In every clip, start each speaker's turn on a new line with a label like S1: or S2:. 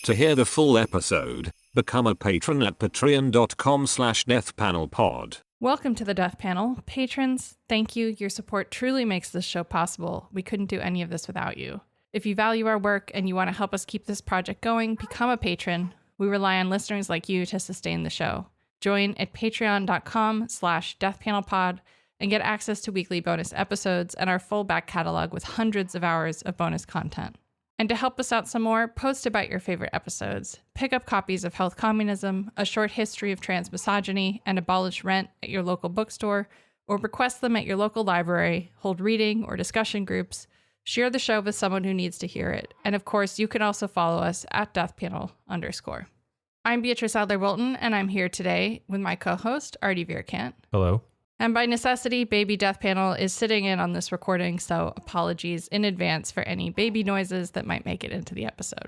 S1: To hear the full episode, become a patron at patreon.com/deathpanelpod.
S2: Welcome to the Death Panel. Patrons, thank you. Your support truly makes this show possible. We couldn't do any of this without you. If you value our work and you want to help us keep this project going, become a patron. We rely on listeners like you to sustain the show. Join at patreon.com/deathpanelpod and get access to weekly bonus episodes and our full back catalog with hundreds of hours of bonus content. And to help us out some more, post about your favorite episodes. Pick up copies of Health Communism, A Short History of Trans Misogyny, and Abolish Rent at your local bookstore, or request them at your local library, hold reading or discussion groups, share the show with someone who needs to hear it, and of course, you can also follow us at deathpanel_. I'm Beatrice Adler-Wilton, and I'm here today with my co-host, Artie Vierkant.
S3: Hello.
S2: And by necessity, Baby Death Panel is sitting in on this recording, so apologies in advance for any baby noises that might make it into the episode.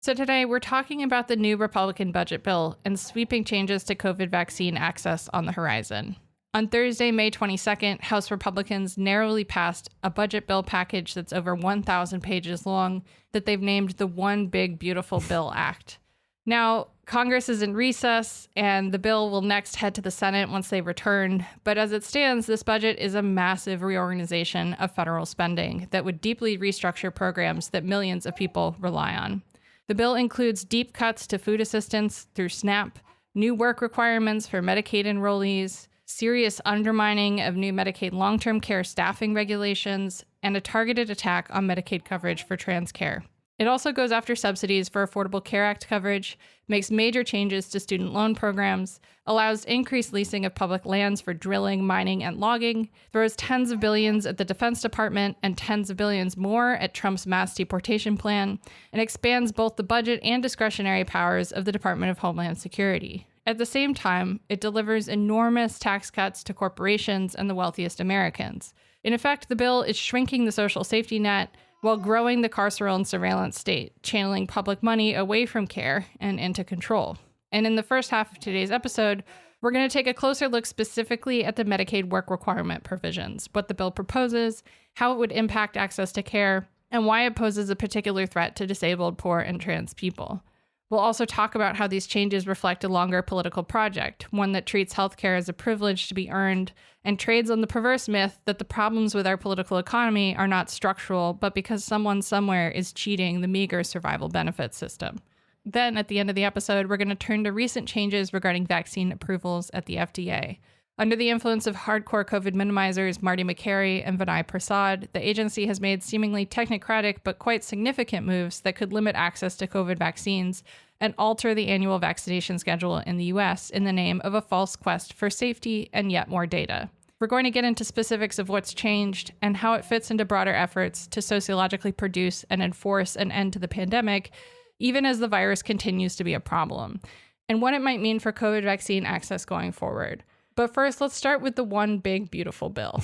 S2: So today, we're talking about the new Republican budget bill and sweeping changes to COVID vaccine access on the horizon. On Thursday, May 22nd, House Republicans narrowly passed a budget bill package that's over 1,000 pages long that they've named the One Big Beautiful Bill Act. Now, Congress is in recess, and the bill will next head to the Senate once they return. But as it stands, this budget is a massive reorganization of federal spending that would deeply restructure programs that millions of people rely on. The bill includes deep cuts to food assistance through SNAP, new work requirements for Medicaid enrollees, serious undermining of new Medicaid long-term care staffing regulations, and a targeted attack on Medicaid coverage for trans care. It also goes after subsidies for Affordable Care Act coverage, makes major changes to student loan programs, allows increased leasing of public lands for drilling, mining, and logging, throws tens of billions at the Defense Department and tens of billions more at Trump's mass deportation plan, and expands both the budget and discretionary powers of the Department of Homeland Security. At the same time, it delivers enormous tax cuts to corporations and the wealthiest Americans. In effect, the bill is shrinking the social safety net while growing the carceral and surveillance state, channeling public money away from care and into control. And in the first half of today's episode, we're going to take a closer look specifically at the Medicaid work requirement provisions, what the bill proposes, how it would impact access to care, and why it poses a particular threat to disabled, poor, and trans people. We'll also talk about how these changes reflect a longer political project, one that treats healthcare as a privilege to be earned and trades on the perverse myth that the problems with our political economy are not structural, but because someone somewhere is cheating the meager survival benefit system. Then, at the end of the episode, we're going to turn to recent changes regarding vaccine approvals at the FDA. Under the influence of hardcore COVID minimizers Marty Makary and Vinay Prasad, the agency has made seemingly technocratic but quite significant moves that could limit access to COVID vaccines and alter the annual vaccination schedule in the US in the name of a false quest for safety and yet more data. We're going to get into specifics of what's changed and how it fits into broader efforts to sociologically produce and enforce an end to the pandemic, even as the virus continues to be a problem, and what it might mean for COVID vaccine access going forward. But first, let's start with the One Big Beautiful Bill.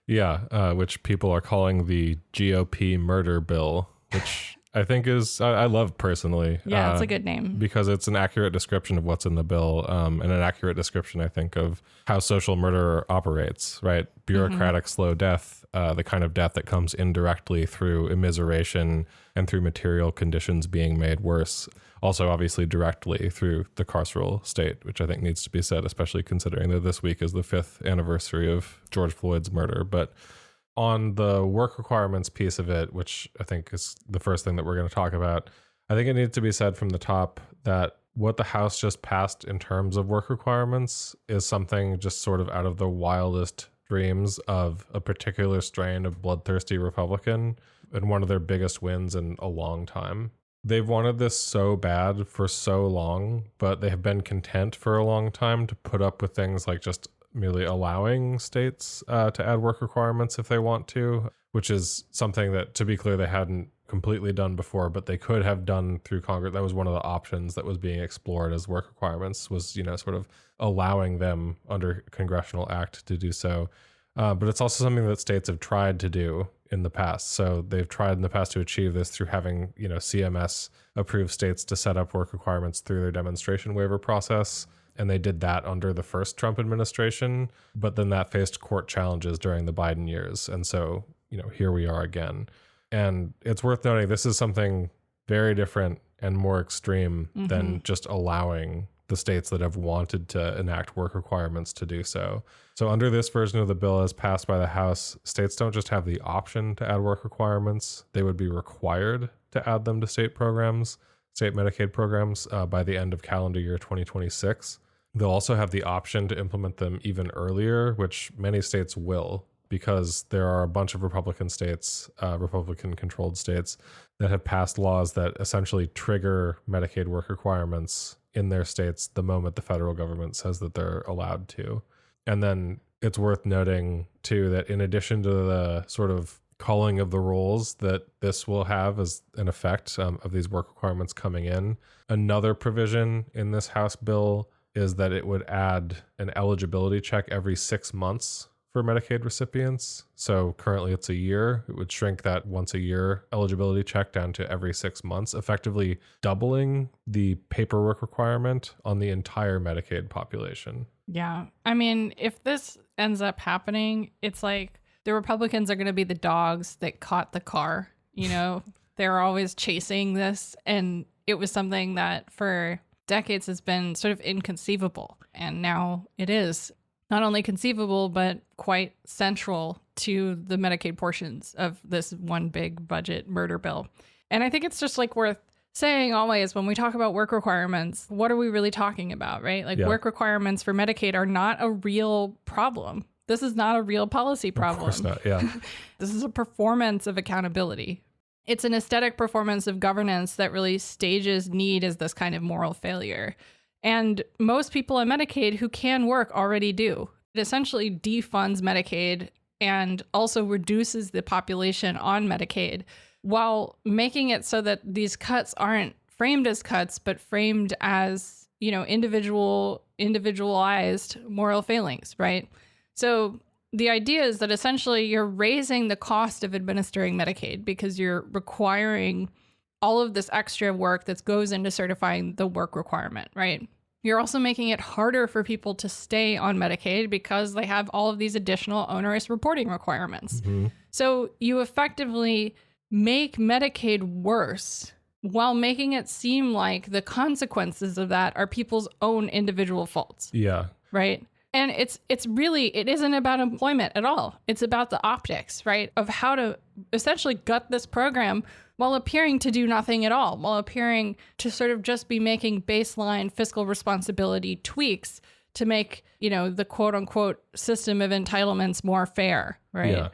S3: Yeah, which people are calling the GOP Murder Bill, which I think is, I love personally.
S2: Yeah, it's a good name.
S3: Because it's an accurate description of what's in the bill, and an accurate description, I think, of how social murder operates, right? Bureaucratic, slow death, the kind of death that comes indirectly through immiseration and through material conditions being made worse. Also, obviously, directly through the carceral state, which I think needs to be said, especially considering that this week is the 5th anniversary of George Floyd's murder. But on the work requirements piece of it, which I think is the first thing that we're going to talk about, I think it needs to be said from the top that what the House just passed in terms of work requirements is something just sort of out of the wildest dreams of a particular strain of bloodthirsty Republican and one of their biggest wins in a long time. They've wanted this so bad for so long, but they have been content for a long time to put up with things like just merely allowing states to add work requirements if they want to, which is something that, to be clear, they hadn't completely done before, but they could have done through Congress. That was one of the options that was being explored as work requirements, was, sort of allowing them under congressional act to do so. But it's also something that states have tried to do in the past. So they've tried in the past to achieve this through having, CMS approve states to set up work requirements through their demonstration waiver process. And they did that under the first Trump administration, but then that faced court challenges during the Biden years. And so, here we are again. And it's worth noting, this is something very different and more extreme than just allowing the states that have wanted to enact work requirements to do so. So under this version of the bill as passed by the House, states don't just have the option to add work requirements, they would be required to add them to state programs, state Medicaid programs, by the end of calendar year 2026. They'll also have the option to implement them even earlier, which many states will, because there are a bunch of Republican states, Republican-controlled states, that have passed laws that essentially trigger Medicaid work requirements in their states the moment the federal government says that they're allowed to. And then it's worth noting, too, that in addition to the sort of culling of the rolls that this will have as an effect of these work requirements coming in, another provision in this House bill is that it would add an eligibility check every 6 months for Medicaid recipients. So currently it's a year. It would shrink that once a year eligibility check down to every 6 months, effectively doubling the paperwork requirement on the entire Medicaid population.
S2: Yeah. I mean, if this ends up happening, it's like the Republicans are going to be the dogs that caught the car. You know, they're always chasing this. And it was something that for decades has been sort of inconceivable. And now it is not only conceivable, but quite central to the Medicaid portions of this one big budget murder bill. And I think it's just like worth saying always when we talk about work requirements, what are we really talking about, right? Like work requirements for Medicaid are not a real problem. This is not a real policy problem.
S3: Of course not, yeah.
S2: This is a performance of accountability. It's an aesthetic performance of governance that really stages need as this kind of moral failure. And most people on Medicaid who can work already do. It essentially defunds Medicaid and also reduces the population on Medicaid while making it so that these cuts aren't framed as cuts, but framed as, you know, individualized moral failings, right? So the idea is that essentially you're raising the cost of administering Medicaid because you're requiring all of this extra work that goes into certifying the work requirement, right? You're also making it harder for people to stay on Medicaid because they have all of these additional onerous reporting requirements. Mm-hmm. So you effectively make Medicaid worse while making it seem like the consequences of that are people's own individual faults.
S3: Yeah.
S2: Right? And it isn't about employment at all. It's about the optics, right? Of how to essentially gut this program while appearing to do nothing at all, while appearing to sort of just be making baseline fiscal responsibility tweaks to make, you know, the quote unquote system of entitlements more fair, right?
S3: Yeah.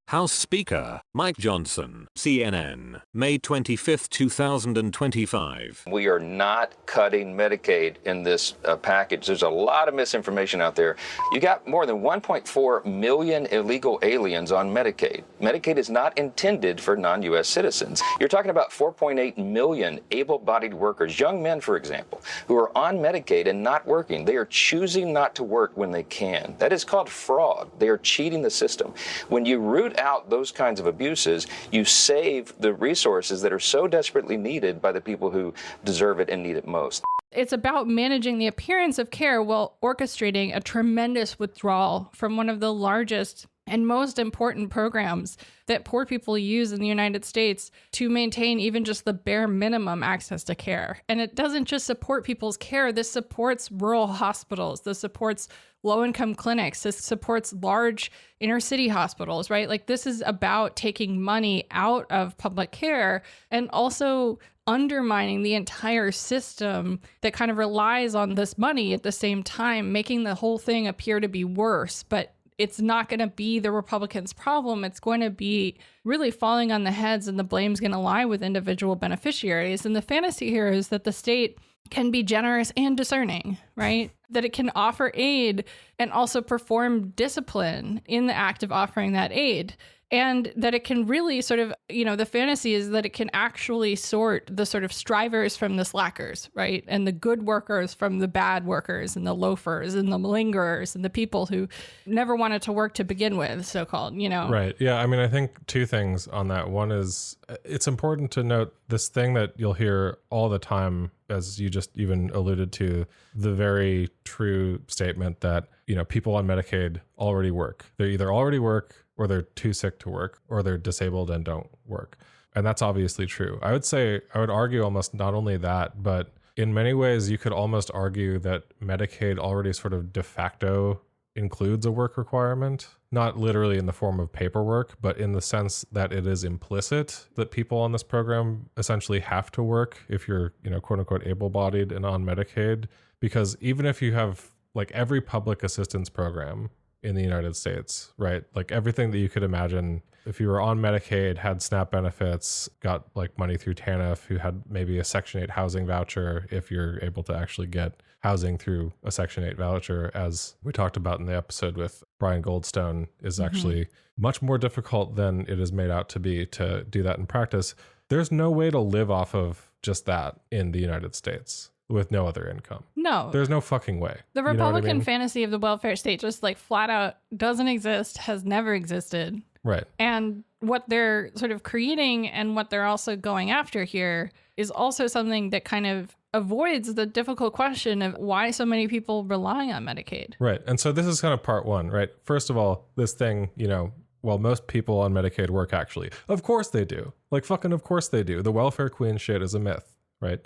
S1: House Speaker Mike Johnson, CNN, May 25, 2025.
S4: We are not cutting Medicaid in this package. There's a lot of misinformation out there. You got more than 1.4 million illegal aliens on Medicaid. Medicaid is not intended for non-U.S. citizens. You're talking about 4.8 million able-bodied workers, young men, for example, who are on Medicaid and not working. They are choosing not to work when they can. That is called fraud. They are cheating the system. When you root out those kinds of abuses, you save the resources that are so desperately needed by the people who deserve it and need it most.
S2: It's about managing the appearance of care while orchestrating a tremendous withdrawal from one of the largest and most important programs that poor people use in the United States to maintain even just the bare minimum access to care. And it doesn't just support people's care. This supports rural hospitals. This supports low-income clinics. This supports large inner-city hospitals, right? Like, this is about taking money out of public care and also undermining the entire system that kind of relies on this money at the same time, making the whole thing appear to be worse. But it's not going to be the Republicans' problem. It's going to be really falling on the heads, and the blame's going to lie with individual beneficiaries. And the fantasy here is that the state can be generous and discerning, right? That it can offer aid and also perform discipline in the act of offering that aid. And that it can really sort of, you know, the fantasy is that it can actually sort the sort of strivers from the slackers, right? And the good workers from the bad workers, and the loafers and the malingerers and the people who never wanted to work to begin with, so-called, you know?
S3: Right. Yeah. I mean, I think two things on that. One is it's important to note this thing that you'll hear all the time, as you just even alluded to, the very true statement that, you know, people on Medicaid already work. They either already work, or they're too sick to work, or they're disabled and don't work. And that's obviously true. I would argue almost not only that, but in many ways, you could almost argue that Medicaid already sort of de facto includes a work requirement, not literally in the form of paperwork, but in the sense that it is implicit that people on this program essentially have to work if you're, quote unquote, able-bodied and on Medicaid. Because even if you have like every public assistance program in the United States, right? Like everything that you could imagine, if you were on Medicaid, had SNAP benefits, got like money through TANF, who had maybe a Section 8 housing voucher, if you're able to actually get housing through a Section 8 voucher, as we talked about in the episode with Brian Goldstone, is actually much more difficult than it is made out to be to do that in practice. There's no way to live off of just that in the United States with no other income.
S2: No.
S3: There's no fucking way.
S2: The Republican fantasy of the welfare state just like flat out doesn't exist, has never existed.
S3: Right.
S2: And what they're sort of creating and what they're also going after here is also something that kind of avoids the difficult question of why so many people rely on Medicaid.
S3: Right. And so this is kind of part one, right? First of all, this thing, well, most people on Medicaid work actually. Of course they do. Like fucking of course they do. The welfare queen shit is a myth, right?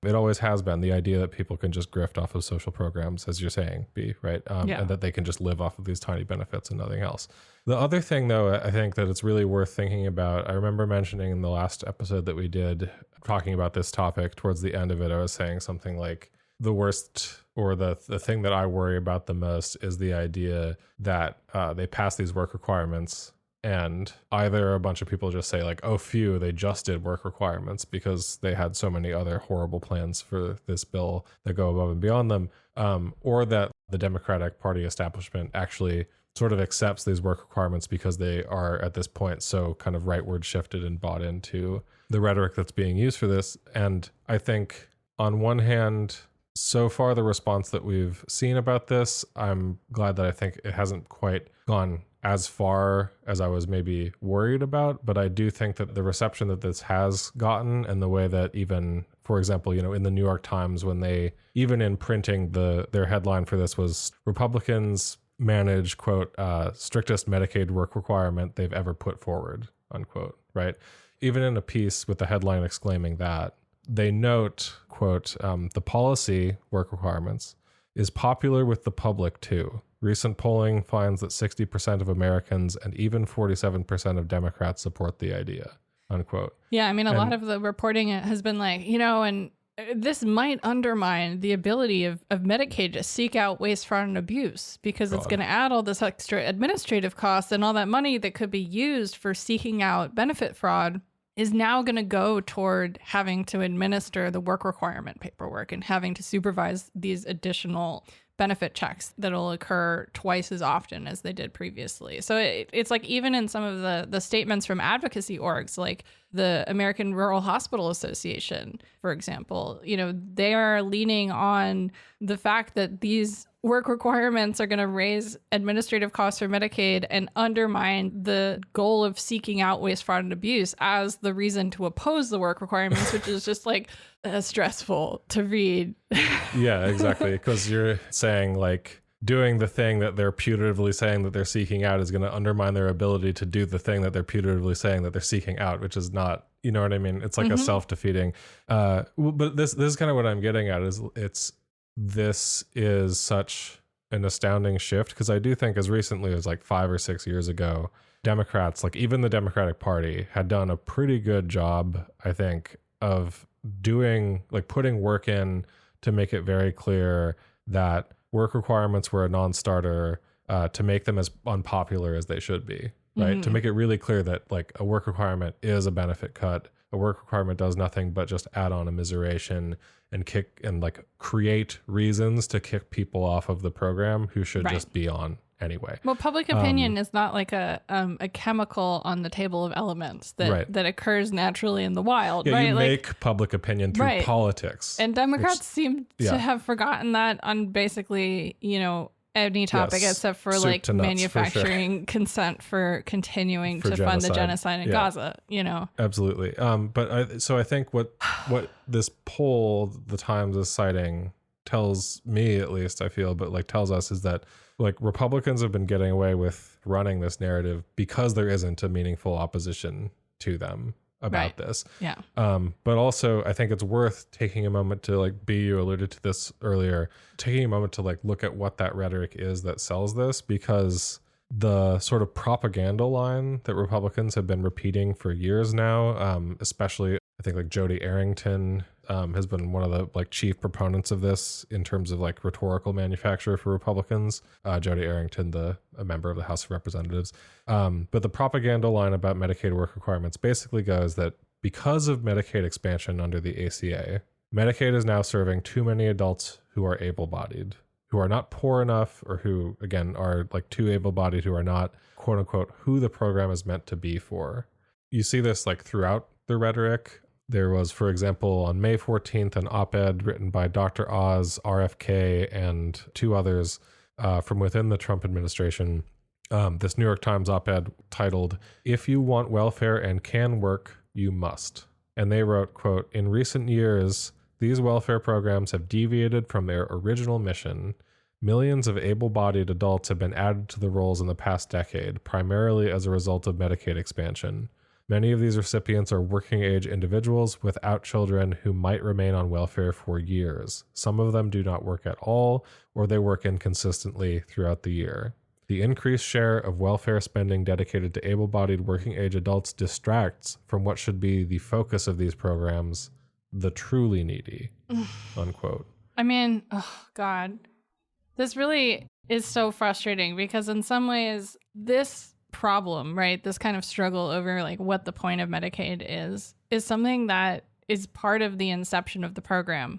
S3: It always has been, the idea that people can just grift off of social programs, as you're saying, B, right? And that they can just live off of these tiny benefits and nothing else. The other thing, though, I think that it's really worth thinking about, I remember mentioning in the last episode that we did, talking about this topic, towards the end of it, I was saying something like, the worst, or the thing that I worry about the most is the idea that they pass these work requirements and either a bunch of people just say like, oh, phew, they just did work requirements because they had so many other horrible plans for this bill that go above and beyond them, or that the Democratic Party establishment actually sort of accepts these work requirements because they are at this point so kind of rightward shifted and bought into the rhetoric that's being used for this. And I think on one hand, so far the response that we've seen about this, I'm glad that I think it hasn't quite gone as far as I was maybe worried about, but I do think that the reception that this has gotten, and the way that even, for example, in the New York Times, when they, even in printing, their headline for this was Republicans manage, quote, strictest Medicaid work requirement they've ever put forward, unquote, right? Even in a piece with the headline exclaiming that, they note, quote, the policy, work requirements, is popular with the public too. Recent polling finds that 60% of Americans and even 47% of Democrats support the idea, unquote.
S2: Yeah, I mean, a lot of the reporting has been like, and this might undermine the ability of Medicaid to seek out waste, fraud, and abuse, because it's going to add all this extra administrative costs, and all that money that could be used for seeking out benefit fraud is now going to go toward having to administer the work requirement paperwork and having to supervise these additional benefit checks that'll occur twice as often as they did previously. So it's like, even in some of the statements from advocacy orgs, like the American Rural Hospital Association, for example, they are leaning on the fact that these work requirements are going to raise administrative costs for Medicaid and undermine the goal of seeking out waste, fraud, and abuse as the reason to oppose the work requirements, which is just like stressful to read.
S3: Yeah, exactly. Because you're saying like doing the thing that they're putatively saying that they're seeking out is going to undermine their ability to do the thing that they're putatively saying that they're seeking out, which is not, you know what I mean? It's like a self-defeating. But this is kind of what I'm getting at, is this is such an astounding shift, because I do think as recently as like 5 or 6 years ago, Democrats, like even the Democratic Party, had done a pretty good job, I think, of doing, like putting work in to make it very clear that work requirements were a non-starter, to make them as unpopular as they should be, right? To make it really clear that like a work requirement is a benefit cut. A work requirement does nothing but just add on immiseration and kick and like create reasons to kick people off of the program who should just be on anyway.
S2: Well, public opinion is not like a chemical on the table of elements that occurs naturally in the wild.
S3: Yeah,
S2: right?
S3: you
S2: like,
S3: make public opinion through politics.
S2: And Democrats seem to have forgotten that on basically, any topic except for
S3: soup
S2: like
S3: to nuts,
S2: manufacturing consent for continuing to fund the genocide in Gaza,
S3: Absolutely. So I think what this poll the Times is citing tells me, at least I feel, but like tells us, is that like Republicans have been getting away with running this narrative because there isn't a meaningful opposition to them. about this.
S2: Yeah.
S3: But also I think it's worth taking a moment to like, you alluded to this earlier, taking a moment to like look at what that rhetoric is that sells this, because the sort of propaganda line that Republicans have been repeating for years now, especially I think like Jody Arrington has been one of the like chief proponents of this in terms of like rhetorical manufacture for Republicans. Jody Arrington, a member of the House of Representatives. But the propaganda line about Medicaid work requirements basically goes that because of Medicaid expansion under the ACA, Medicaid is now serving too many adults who are able-bodied, who are not poor enough, or who, again, are like too able-bodied, who are not, quote unquote, who the program is meant to be for. You see this like throughout the rhetoric. There was, for example, on May 14th, an op-ed written by Dr. Oz, RFK, and two others from within the Trump administration. This New York Times op-ed titled, "If you want welfare and can work, you must." And they wrote, quote, "In recent years, these welfare programs have deviated from their original mission. Millions of able-bodied adults have been added to the rolls in the past decade, primarily as a result of Medicaid expansion. Many of these recipients are working-age individuals without children who might remain on welfare for years. Some of them do not work at all, or they work inconsistently throughout the year. The increased share of welfare spending dedicated to able-bodied working-age adults distracts from what should be the focus of these programs, the truly needy," unquote.
S2: I mean, oh God, this really is so frustrating because in some ways this problem, right, this kind of struggle over like what the point of Medicaid is something that is part of the inception of the program,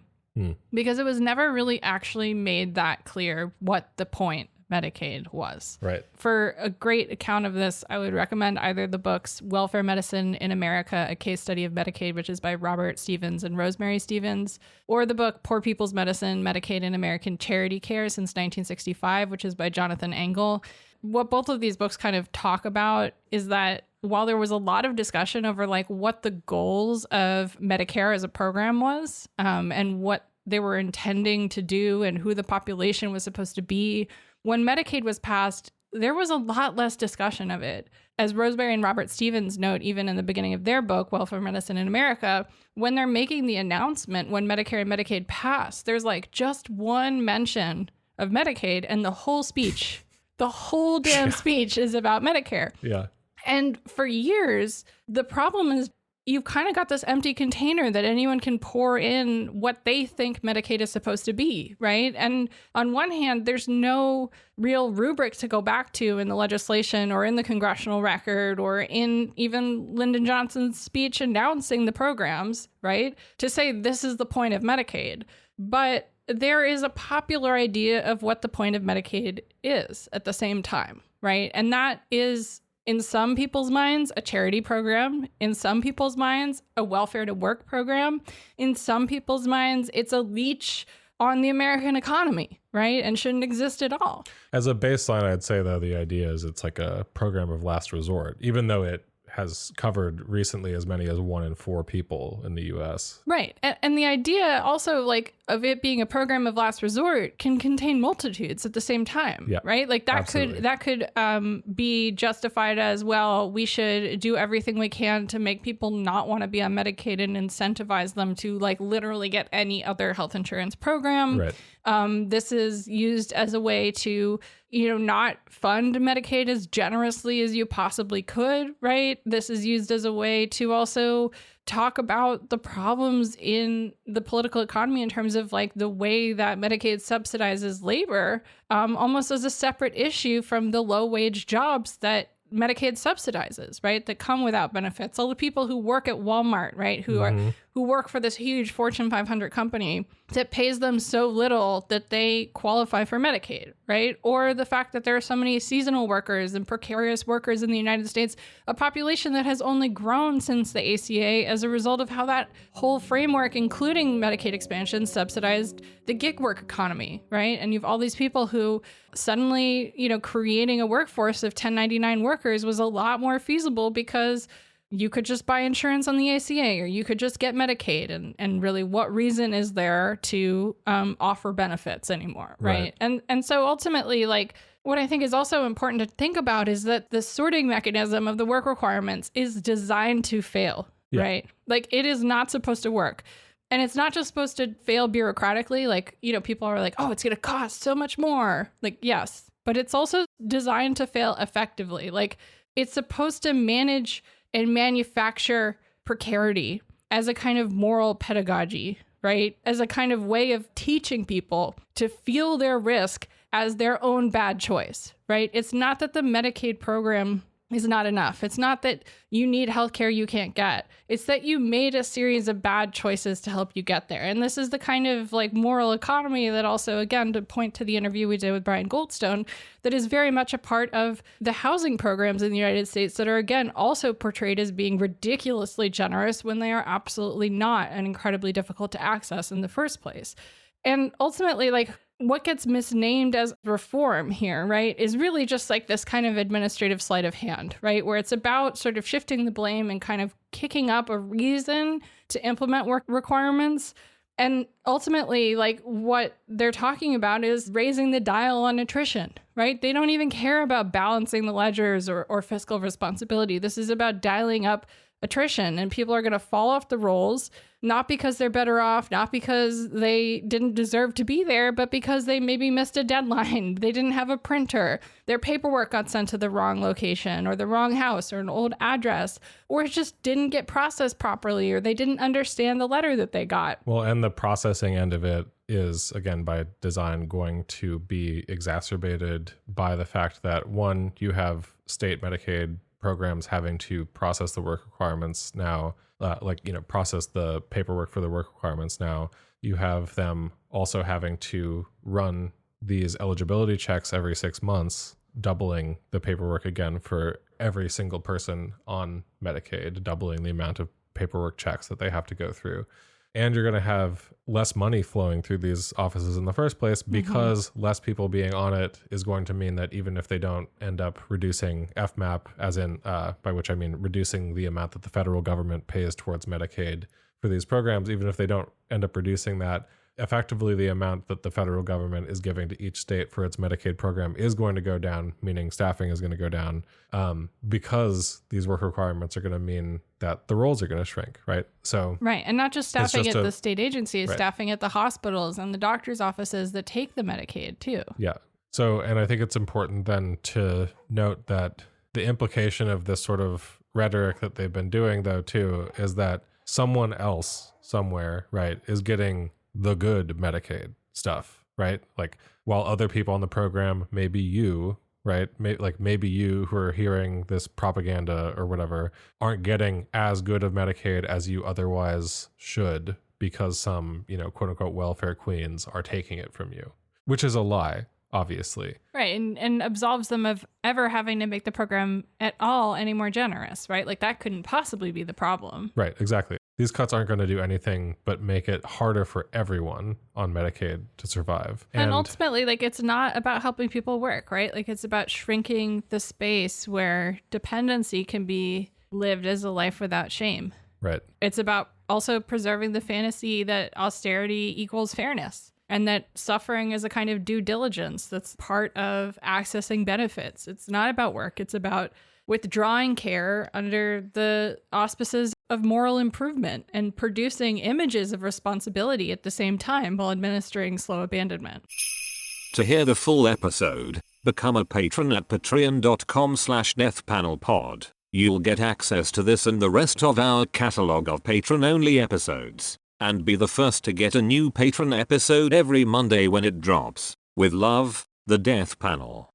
S2: because it was never really actually made that clear what the point of Medicaid was.
S3: Right.
S2: For a great account of this, I would recommend either the books Welfare Medicine in America, A Case Study of Medicaid, which is by Robert Stevens and Rosemary Stevens, or the book Poor People's Medicine, Medicaid in American Charity Care since 1965, which is by Jonathan Engel. What both of these books kind of talk about is that while there was a lot of discussion over like what the goals of Medicare as a program was, and what they were intending to do and who the population was supposed to be, when Medicaid was passed, there was a lot less discussion of it. As Rosemary and Robert Stevens note, even in the beginning of their book, Welfare Medicine in America, when they're making the announcement when Medicare and Medicaid passed, there's like just one mention of Medicaid and the whole speech. The whole damn speech is about Medicare.
S3: Yeah.
S2: And for years, the problem is you've kind of got this empty container that anyone can pour in what they think Medicaid is supposed to be, right? And on one hand, there's no real rubric to go back to in the legislation or in the congressional record or in even Lyndon Johnson's speech announcing the programs, right? To say this is the point of Medicaid. But there is a popular idea of what the point of Medicaid is at the same time, right? And that is, in some people's minds, a charity program. In some people's minds, a welfare to work program. In some people's minds, it's a leech on the American economy, right? And shouldn't exist at all.
S3: As a baseline, I'd say, though, the idea is it's like a program of last resort, even though it has covered recently as many as 1 in 4 people in the U.S. Right.
S2: And the idea also like of it being a program of last resort can contain multitudes at the same time.
S3: Yeah,
S2: right. Like that
S3: absolutely.
S2: could be justified as, well, we should do everything we can to make people not want to be on Medicaid and incentivize them to like literally get any other health insurance program.
S3: Right.
S2: This is used as a way to, not fund Medicaid as generously as you possibly could, right? This is used as a way to also talk about the problems in the political economy in terms of like the way that Medicaid subsidizes labor, almost as a separate issue from the low wage jobs that Medicaid subsidizes, right? That come without benefits. All the people who work at Walmart, right? Who work for this huge Fortune 500 company that pays them so little that they qualify for Medicaid, right? Or the fact that there are so many seasonal workers and precarious workers in the United States, a population that has only grown since the ACA as a result of how that whole framework, including Medicaid expansion, subsidized the gig work economy, right? And you've all these people who suddenly, creating a workforce of 1099 workers was a lot more feasible because you could just buy insurance on the ACA or you could just get Medicaid. And really, what reason is there to offer benefits anymore, right? And so ultimately, like, what I think is also important to think about is that the sorting mechanism of the work requirements is designed to fail.
S3: Yeah.
S2: right? Like, it is not supposed to work. And it's not just supposed to fail bureaucratically. Like, people are like, oh, it's going to cost so much more. Like, yes, but it's also designed to fail effectively. Like, it's supposed to manage and manufacture precarity as a kind of moral pedagogy, right? As a kind of way of teaching people to feel their risk as their own bad choice, right? It's not that the Medicaid program is not enough. It's not that you need healthcare you can't get. It's that you made a series of bad choices to help you get there. And this is the kind of like moral economy that also, again, to point to the interview we did with Brian Goldstone, that is very much a part of the housing programs in the United States that are, again, also portrayed as being ridiculously generous when they are absolutely not and incredibly difficult to access in the first place. And ultimately, like, what gets misnamed as reform here, right, is really just like this kind of administrative sleight of hand, right, where it's about sort of shifting the blame and kind of kicking up a reason to implement work requirements. And ultimately, like, what they're talking about is raising the dial on attrition, right? They don't even care about balancing the ledgers or fiscal responsibility. This is about dialing up attrition, and people are going to fall off the rolls, not because they're better off, not because they didn't deserve to be there, but because they maybe missed a deadline. They didn't have a printer. Their paperwork got sent to the wrong location or the wrong house or an old address, or it just didn't get processed properly, or they didn't understand the letter that they got.
S3: Well, and the processing end of it is, again, by design, going to be exacerbated by the fact that, one, you have state Medicaid programs having to process the work requirements now, process the paperwork for the work requirements now. You have them also having to run these eligibility checks every 6 months, doubling the paperwork again for every single person on Medicaid, doubling the amount of paperwork checks that they have to go through. And you're going to have less money flowing through these offices in the first place, because less people being on it is going to mean that even if they don't end up reducing FMAP, as in, by which I mean reducing the amount that the federal government pays towards Medicaid for these programs, even if they don't end up reducing that, effectively the amount that the federal government is giving to each state for its Medicaid program is going to go down, meaning staffing is going to go down, because these work requirements are going to mean that the roles are going to shrink, right? So
S2: right, and not just staffing at the state agencies, staffing at the hospitals and the doctor's offices that take the Medicaid too.
S3: Yeah. So, and I think it's important then to note that the implication of this sort of rhetoric that they've been doing, though, too, is that someone else somewhere, right, is getting the good Medicaid stuff, right? Like, while other people on the program, maybe you, right? Maybe you who are hearing this propaganda or whatever aren't getting as good of Medicaid as you otherwise should, because some, quote unquote welfare queens are taking it from you, which is a lie, obviously.
S2: Right. And absolves them of ever having to make the program at all any more generous, right? Like, that couldn't possibly be the problem.
S3: Right. Exactly. These cuts aren't going to do anything but make it harder for everyone on Medicaid to survive.
S2: And ultimately, like, it's not about helping people work, right? Like, it's about shrinking the space where dependency can be lived as a life without shame.
S3: Right.
S2: It's about also preserving the fantasy that austerity equals fairness, and that suffering is a kind of due diligence that's part of accessing benefits. It's not about work. It's about withdrawing care under the auspices of moral improvement and producing images of responsibility at the same time while administering slow abandonment.
S1: To hear the full episode, become a patron at patreon.com/deathpanelpod. You'll get access to this and the rest of our catalog of patron-only episodes, and be the first to get a new patron episode every Monday when it drops. With love, the Death Panel.